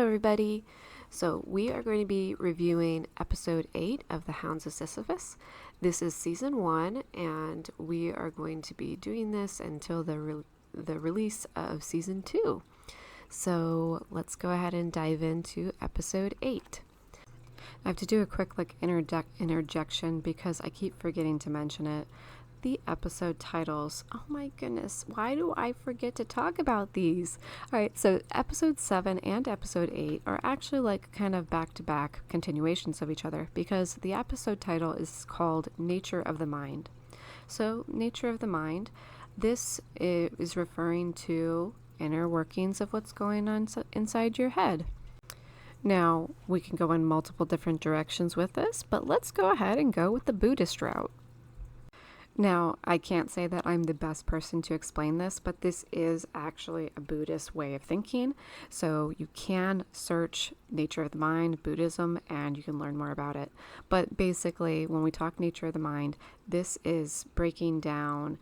Hello everybody! So we are going to be reviewing episode 8 of the Hounds of Sisyphus. This is season 1 and we are going to be doing this until the release of season 2. So let's go ahead and dive into episode 8. I have to do a quick interjection because I keep forgetting to mention it. The episode titles. Oh my goodness, why do I forget to talk about these? Alright, so episode 7 and episode 8 are actually like kind of back-to-back continuations of each other because the episode title is called Nature of the Mind. So, Nature of the Mind, this is referring to inner workings of what's going on inside your head. Now, we can go in multiple different directions with this, but let's go ahead and go with the Buddhist route. Now, I can't say that I'm the best person to explain this, but this is actually a Buddhist way of thinking. So you can search Nature of the Mind, Buddhism, and you can learn more about it. But basically, when we talk Nature of the Mind, this is breaking down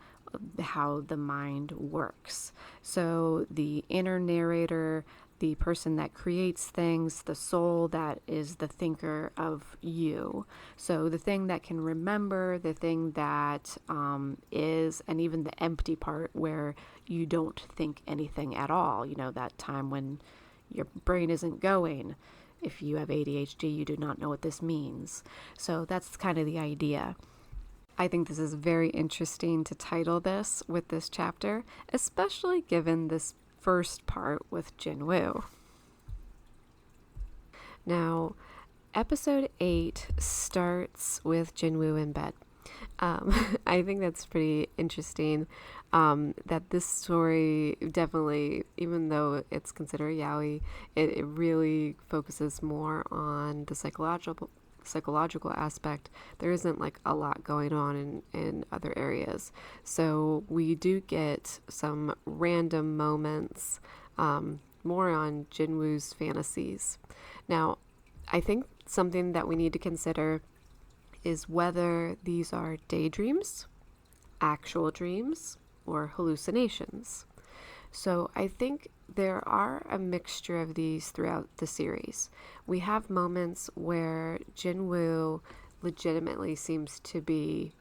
how the mind works. So the inner narrator, the person that creates things, the soul that is the thinker of you. So the thing that can remember, the thing that is, and even the empty part where you don't think anything at all. You know, that time when your brain isn't going. If you have ADHD, you do not know what this means. So that's kind of the idea. I think this is very interesting to title this with this chapter, especially given this first part with Jinwoo. Now, episode 8 starts with Jinwoo in bed. I think that's pretty interesting that this story definitely, even though it's considered yaoi, it really focuses more on the psychological aspect. There isn't like a lot going on in other areas. So we do get some random moments, more on Jinwoo's fantasies. Now, I think something that we need to consider is whether these are daydreams, actual dreams, or hallucinations. So I think there are a mixture of these throughout the series. We have moments where Jinwoo legitimately seems to be,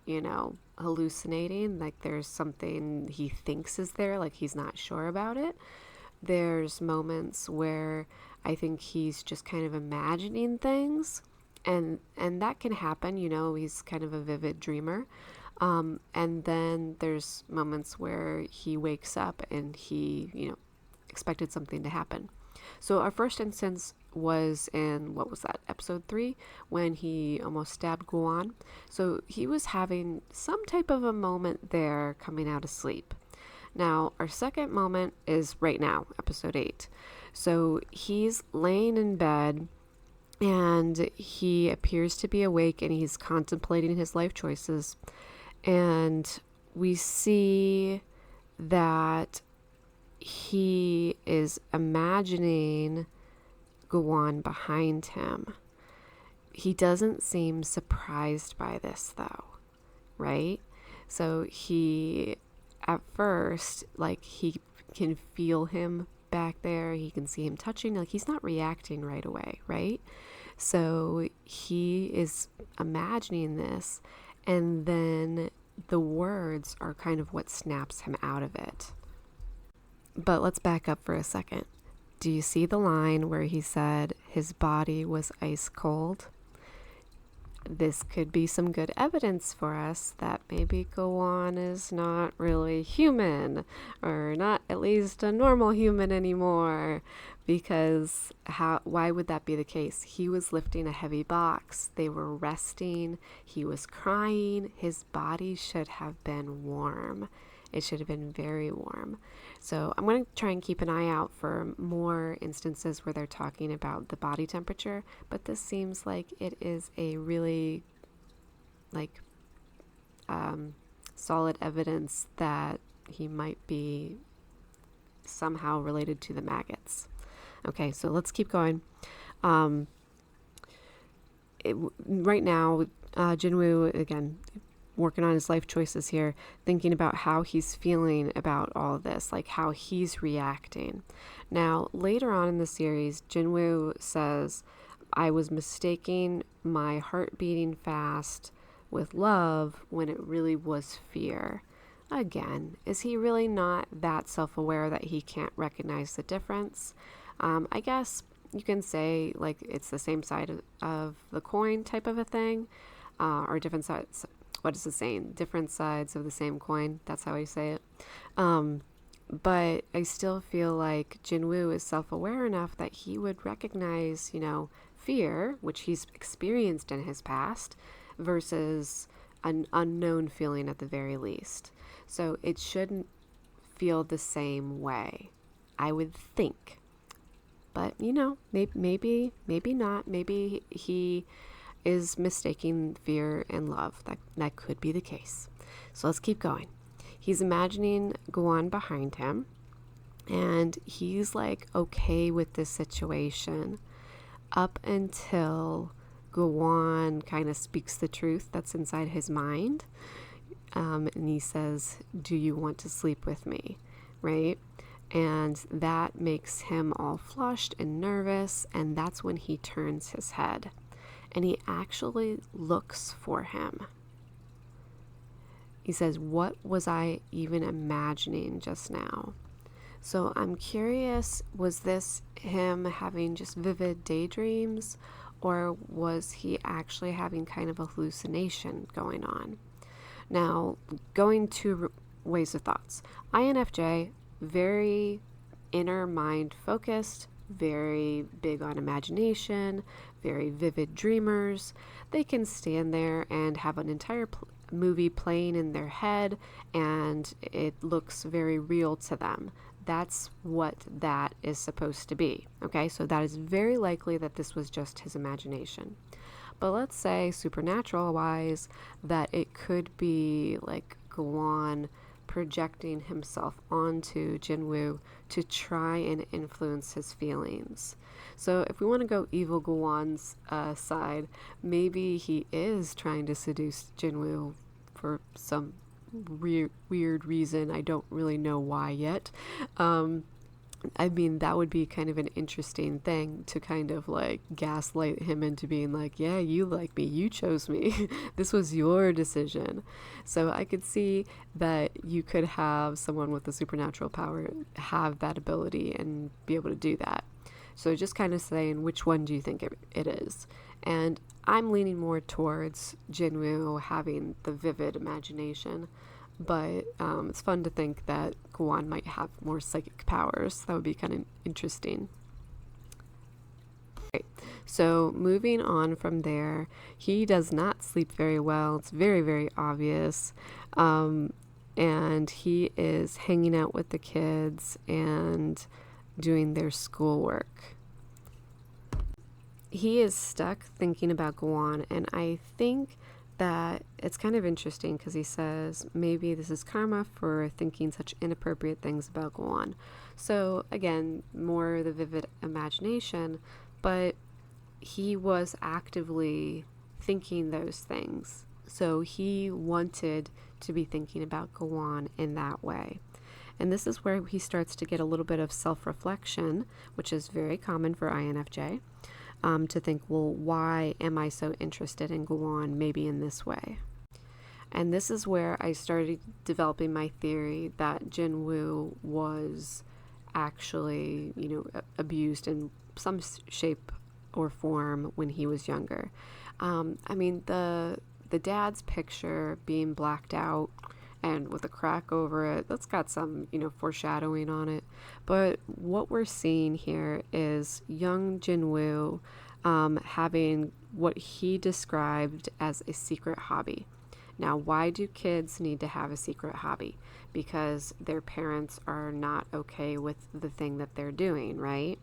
hallucinating, like there's something he thinks is there, like he's not sure about it. There's moments where I think he's just kind of imagining things, and that can happen, he's kind of a vivid dreamer. And then there's moments where he wakes up and he, expected something to happen. So our first instance was in, episode 3, when he almost stabbed Guan. So he was having some type of a moment there coming out of sleep. Now, our second moment is right now, episode 8. So he's laying in bed and he appears to be awake and he's contemplating his life choices. And we see that he is imagining Guan behind him. He doesn't seem surprised by this though, right? So he, at first, he can feel him back there. He can see him touching, he's not reacting right away, right? So he is imagining this, and then the words are kind of what snaps him out of it. But let's back up for a second. Do you see the line where he said his body was ice cold? This could be some good evidence for us that maybe Guan is not really human, or not at least a normal human anymore, because why would that be the case? He was lifting a heavy box, they were resting, he was crying, his body should have been warm. It should have been very warm. So I'm going to try and keep an eye out for more instances where they're talking about the body temperature, but this seems like it is a really solid evidence that he might be somehow related to the maggots. Okay, so let's keep going. Right now, Jinwoo, again, working on his life choices here, thinking about how he's feeling about all of this, like how he's reacting. Now, later on in the series, Jinwoo says, I was mistaking my heart beating fast with love when it really was fear. Again, is he really not that self-aware that he can't recognize the difference? I guess you can say like it's the same side of the coin type of a thing, or different sides. What is the saying? Different sides of the same coin. That's how I say it. But I still feel like Jinwoo is self-aware enough that he would recognize, fear, which he's experienced in his past, versus an unknown feeling at the very least. So it shouldn't feel the same way, I would think. But, maybe not. Maybe he is mistaking fear and love. That could be the case. So let's keep going. He's imagining Guan behind him, and he's like okay with this situation up until Guan kind of speaks the truth that's inside his mind. And he says, do you want to sleep with me? Right? And that makes him all flushed and nervous, and that's when he turns his head and he actually looks for him. He says, what was I even imagining just now? So I'm curious, was this him having just vivid daydreams, or was he actually having kind of a hallucination going on? Now, going two ways of thoughts. INFJ, very inner mind focused, very big on imagination, very vivid dreamers. They can stand there and have an entire movie playing in their head, and it looks very real to them. That's what that is supposed to be. Okay, so that is very likely that this was just his imagination. But let's say supernatural wise that it could be like Guan projecting himself onto Jinwoo to try and influence his feelings. So if we want to go evil Guan's side, maybe he is trying to seduce Jinwoo for some weird reason. I don't really know why yet. That would be kind of an interesting thing to kind of like gaslight him into being like, yeah, you like me, you chose me, this was your decision. So I could see that you could have someone with a supernatural power have that ability and be able to do that. So just kind of saying, which one do you think it is? And I'm leaning more towards Jinwoo having the vivid imagination. But it's fun to think that Guan might have more psychic powers. That would be kind of interesting. Right. So moving on from there, he does not sleep very well. It's very, very obvious. And he is hanging out with the kids and doing their schoolwork. He is stuck thinking about Guan, and I think that it's kind of interesting because he says maybe this is karma for thinking such inappropriate things about Guan. So again, more the vivid imagination, but he was actively thinking those things. So he wanted to be thinking about Guan in that way. And this is where he starts to get a little bit of self-reflection, which is very common for INFJ. To think, well, why am I so interested in Guan maybe in this way? And this is where I started developing my theory that Jinwoo was actually, abused in some shape or form when he was younger. The dad's picture being blacked out and with a crack over it, that's got some, foreshadowing on it. But what we're seeing here is young Jinwoo having what he described as a secret hobby. Now, why do kids need to have a secret hobby? Because their parents are not okay with the thing that they're doing, right?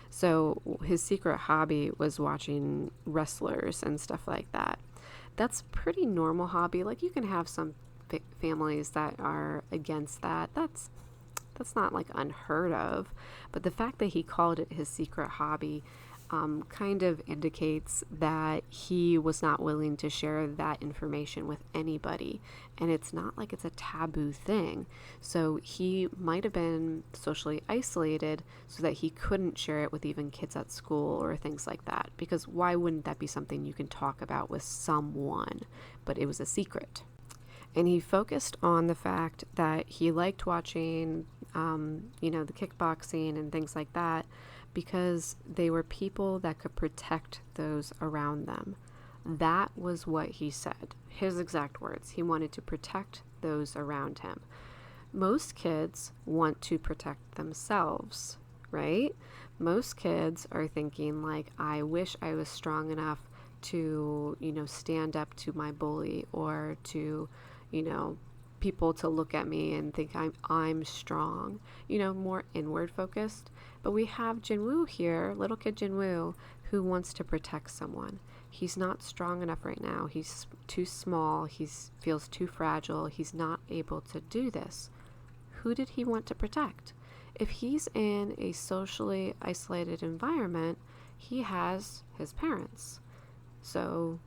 So his secret hobby was watching wrestlers and stuff like that. That's pretty normal hobby. Like, you can have some families that are against that. That's not like unheard of. But the fact that he called it his secret hobby, kind of indicates that he was not willing to share that information with anybody. And it's not like it's a taboo thing. So he might have been socially isolated so that he couldn't share it with even kids at school or things like that. Because why wouldn't that be something you can talk about with someone? But it was a secret. And he focused on the fact that he liked watching, the kickboxing and things like that, because they were people that could protect those around them. That was what he said. His exact words. He wanted to protect those around him. Most kids want to protect themselves, right? Most kids are thinking like, I wish I was strong enough to, stand up to my bully, or to, people to look at me and think I'm strong, more inward focused. But we have Jinwoo here, little kid Jinwoo, who wants to protect someone. He's not strong enough right now. He's too small. He feels too fragile. He's not able to do this. Who did he want to protect? If he's in a socially isolated environment, he has his parents. So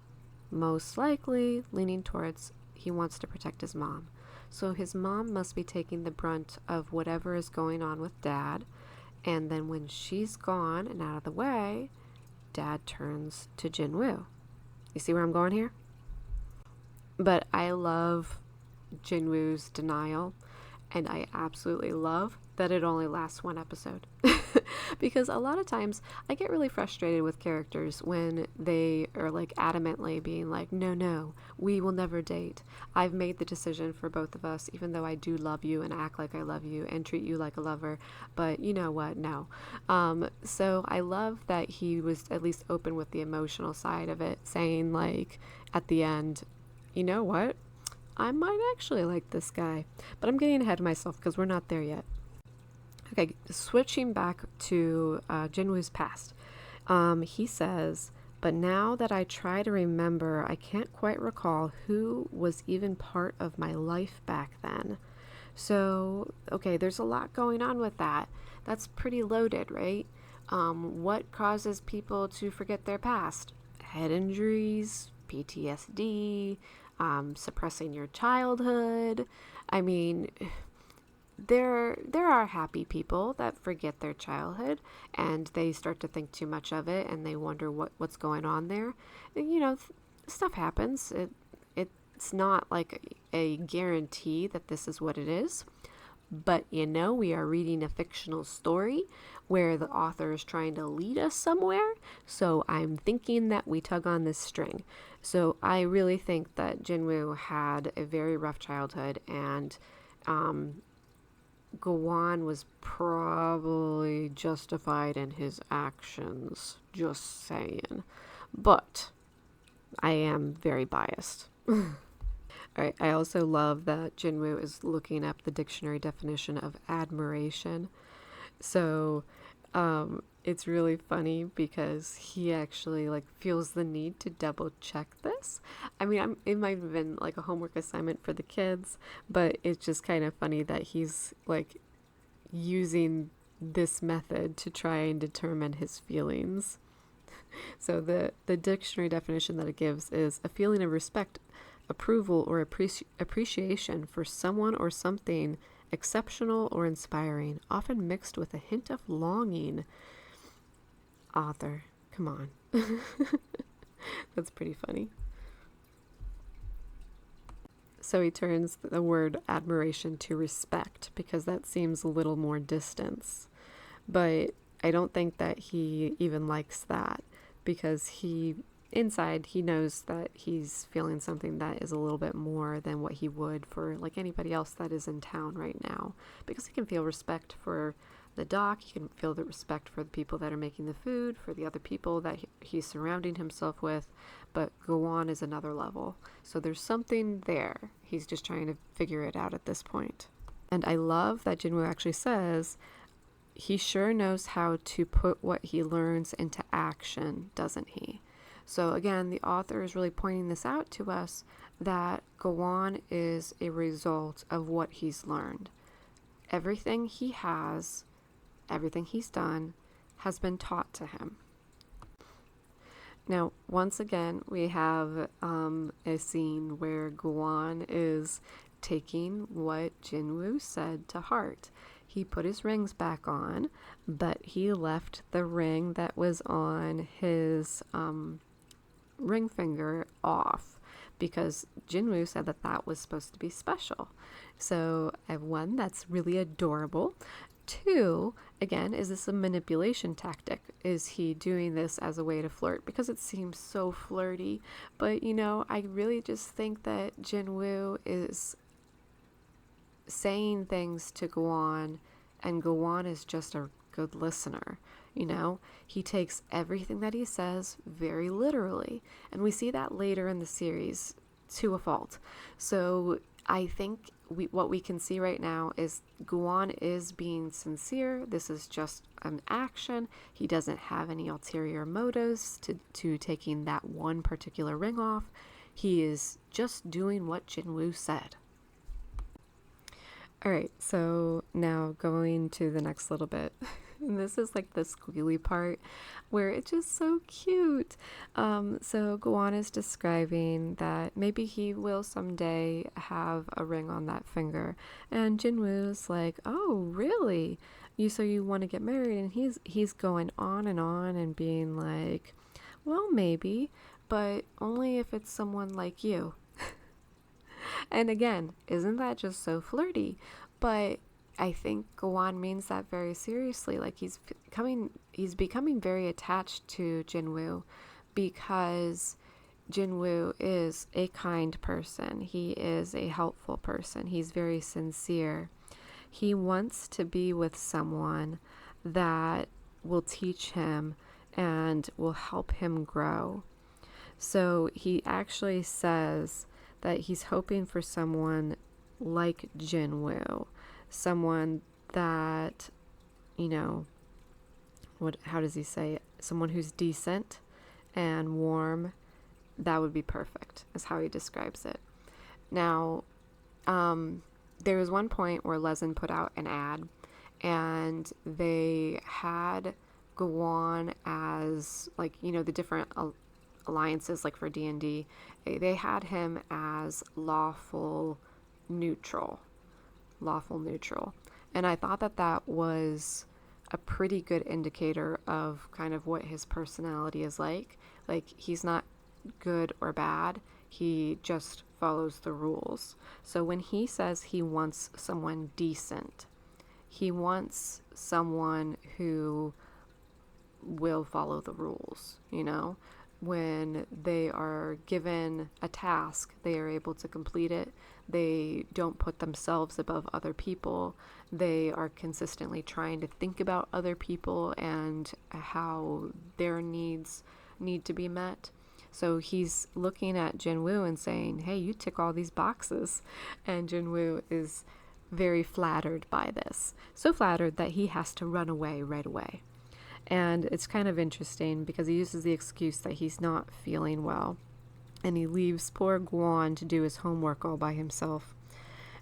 most likely leaning towards he wants to protect his mom. So his mom must be taking the brunt of whatever is going on with dad. And then when she's gone and out of the way, dad turns to Jinwoo. You see where I'm going here? But I love Jinwoo's denial, and I absolutely love that it only lasts one episode. Because a lot of times I get really frustrated with characters when they are like adamantly being like, no, we will never date. I've made the decision for both of us, even though I do love you and act like I love you and treat you like a lover. But you know what? No. So I love that he was at least open with the emotional side of it, saying like at the end, you know what? I might actually like this guy. But I'm getting ahead of myself because we're not there yet. Okay, switching back to Jinwoo's past. He says, but now that I try to remember, I can't quite recall who was even part of my life back then. So, okay, there's a lot going on with that. That's pretty loaded, right? What causes people to forget their past? Head injuries, PTSD, suppressing your childhood. I mean, there are happy people that forget their childhood and they start to think too much of it and they wonder what's going on there. Stuff happens. It's not like a guarantee that this is what it is. But we are reading a fictional story where the author is trying to lead us somewhere. So I'm thinking that we tug on this string. So I really think that Jinwoo had a very rough childhood, and Gowon was probably justified in his actions. Just saying. But I am very biased. All right, I also love that Jinwoo is looking up the dictionary definition of admiration. So it's really funny because he actually feels the need to double check this. I mean, it might have been like a homework assignment for the kids, but it's just kind of funny that he's using this method to try and determine his feelings. So the dictionary definition that it gives is a feeling of respect, approval, or appreciation for someone or something exceptional or inspiring, often mixed with a hint of longing. Author, come on. That's pretty funny. So he turns the word admiration to respect because that seems a little more distance. But I don't think that he even likes that, because inside he knows that he's feeling something that is a little bit more than what he would for anybody else that is in town right now, because he can feel respect for the dock, he can feel the respect for the people that are making the food, for the other people that he's surrounding himself with, but Gowon is another level. So there's something there. He's just trying to figure it out at this point. And I love that Jinwoo actually says he sure knows how to put what he learns into action, doesn't he? So again, the author is really pointing this out to us, that Gowon is a result of what he's learned. Everything he has, everything he's done, has been taught to him. Now, once again, we have a scene where Guan is taking what Jinwoo said to heart. He put his rings back on, but he left the ring that was on his ring finger off because Jinwoo said that that was supposed to be special. So, one, that's really adorable. Two, again, is this a manipulation tactic? Is he doing this as a way to flirt? Because it seems so flirty. But, I really just think that Jinwoo is saying things to Guan, and Guan is just a good listener. He takes everything that he says very literally. And we see that later in the series to a fault. So I think what we can see right now is Guan is being sincere. This is just an action. He doesn't have any ulterior motives to taking that one particular ring off. He is just doing what Jinwoo said. All right, so now going to the next little bit. And this is like the squealy part where it's just so cute. So Guan is describing that maybe he will someday have a ring on that finger. And Jinwoo's like, oh, really? So you want to get married? And he's going on and being like, well, maybe, but only if it's someone like you. And again, isn't that just so flirty? But I think Guan means that very seriously. Like he's becoming very attached to Jinwoo because Jinwoo is a kind person. He is a helpful person. He's very sincere. He wants to be with someone that will teach him and will help him grow. So he actually says that he's hoping for someone like Jinwoo, someone that, how does he say it? Someone who's decent and warm. That would be perfect, is how he describes it. Now, there was one point where Lezhin put out an ad, and they had Guan as, the different alliances, like for D&D, they had him as lawful neutral. And I thought that was a pretty good indicator of kind of what his personality is like. Like, he's not good or bad. He just follows the rules. So when he says he wants someone decent, he wants someone who will follow the rules, When they are given a task, they are able to complete it. They don't put themselves above other people. They are consistently trying to think about other people and how their needs need to be met. So he's looking at Jinwoo and saying, hey, you tick all these boxes. And Jinwoo is very flattered by this. So flattered that he has to run away right away. And it's kind of interesting because he uses the excuse that he's not feeling well. And he leaves poor Guan to do his homework all by himself.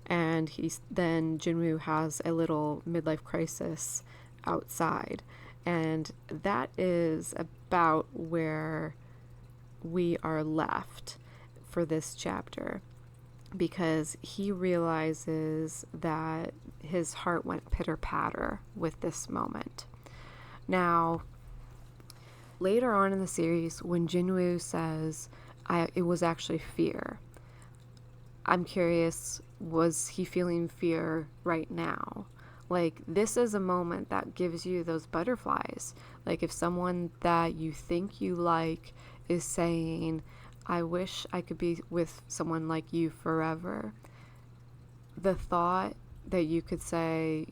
And then Jinwoo has a little midlife crisis outside. And that is about where we are left for this chapter. Because he realizes that his heart went pitter-patter with this moment. Now, later on in the series, when Jinwoo says, it was actually fear, I'm curious, was he feeling fear right now? Like, this is a moment that gives you those butterflies. Like, if someone that you think you like is saying, I wish I could be with someone like you forever, the thought that you could say,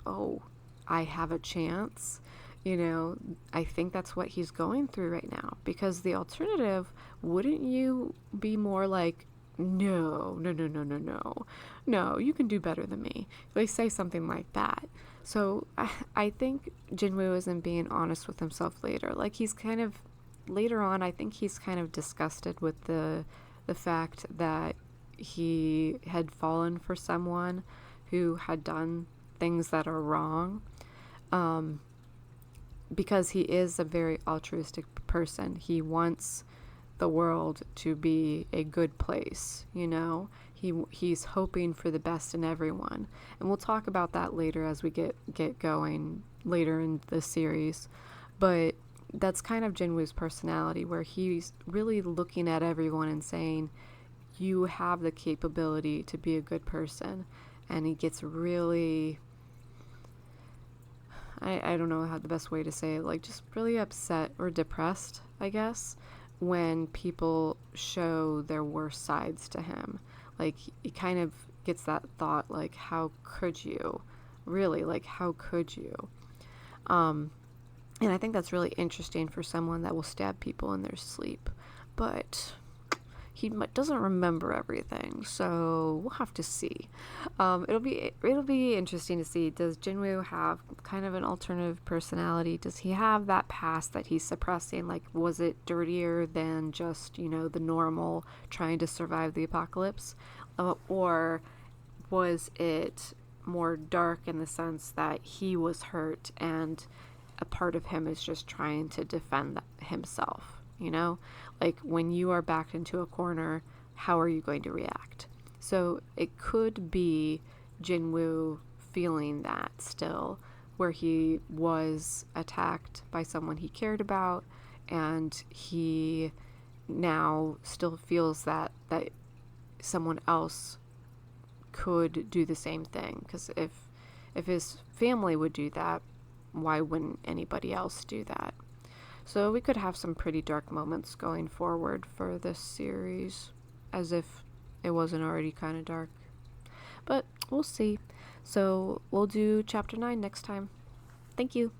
oh, I have a chance, I think that's what he's going through right now. Because the alternative, wouldn't you be more like, no, you can do better than me. They say something like that. So I think Jinwoo isn't being honest with himself later. Like, he's kind of, later on, I think he's kind of disgusted with the fact that he had fallen for someone who had done things that are wrong. because he is a very altruistic person. He wants the world to be a good place, you know? He's hoping for the best in everyone. And we'll talk about that later as we get going later in the series. But that's kind of Jinwoo's personality, where he's really looking at everyone and saying, you have the capability to be a good person. And he gets really, I don't know how the best way to say it, like just really upset or depressed, I guess, when people show their worst sides to him. Like, he kind of gets that thought, like, how could you? Really, like, how could you? And I think that's really interesting for someone that will stab people in their sleep. But he doesn't remember everything, so we'll have to see. It'll be interesting to see. Does Jinwoo have kind of an alternative personality? Does he have that past that he's suppressing? Like, was it dirtier than just, you know, the normal trying to survive the apocalypse, or was it more dark in the sense that he was hurt and a part of him is just trying to defend himself? You know, like when you are backed into a corner, how are you going to react? So it could be Jinwoo feeling that still, where he was attacked by someone he cared about, and he now still feels that someone else could do the same thing. Because if his family would do that, why wouldn't anybody else do that? So we could have some pretty dark moments going forward for this series, as if it wasn't already kind of dark. But we'll see. So we'll do chapter 9 next time. Thank you.